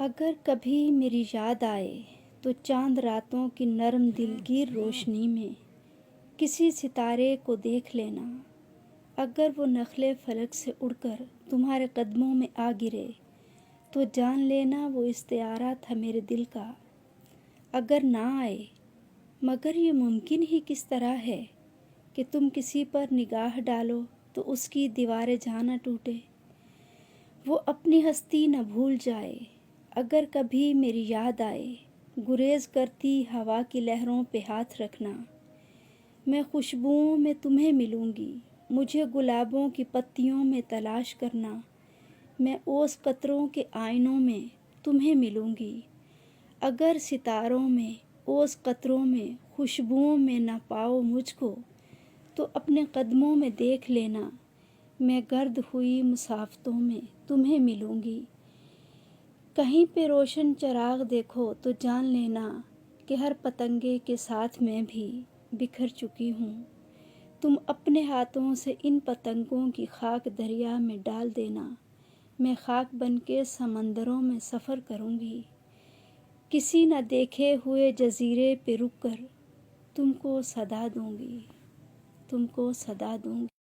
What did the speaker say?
اگر کبھی میری یاد آئے تو چاند راتوں کی نرم دلگیر روشنی میں کسی ستارے کو دیکھ لینا۔ اگر وہ نخلے فلک سے اڑ کر تمہارے قدموں میں آ گرے تو جان لینا وہ استعارہ تھا میرے دل کا۔ اگر نہ آئے مگر یہ ممکن ہی کس طرح ہے کہ تم کسی پر نگاہ ڈالو تو اس کی دیواریں جہاں نہ ٹوٹے، وہ اپنی ہستی نہ بھول جائے۔ اگر کبھی میری یاد آئے گریز کرتی ہوا کی لہروں پہ ہاتھ رکھنا، میں خوشبوؤں میں تمہیں ملوں گی، مجھے گلابوں کی پتیوں میں تلاش کرنا، میں اوس قطروں کے آئینوں میں تمہیں ملوں گی۔ اگر ستاروں میں اوس قطروں میں خوشبوؤں میں نہ پاؤ مجھ کو تو اپنے قدموں میں دیکھ لینا، میں گرد ہوئی مسافتوں میں تمہیں ملوں گی۔ کہیں پہ روشن چراغ دیکھو تو جان لینا کہ ہر پتنگے کے ساتھ میں بھی بکھر چکی ہوں۔ تم اپنے ہاتھوں سے ان پتنگوں کی خاک دریا میں ڈال دینا، میں خاک بن کے سمندروں میں سفر کروں گی۔ کسی نہ دیکھے ہوئے جزیرے پہ رک کر تم کو صدا دوں گی، تم کو صدا دوں گی۔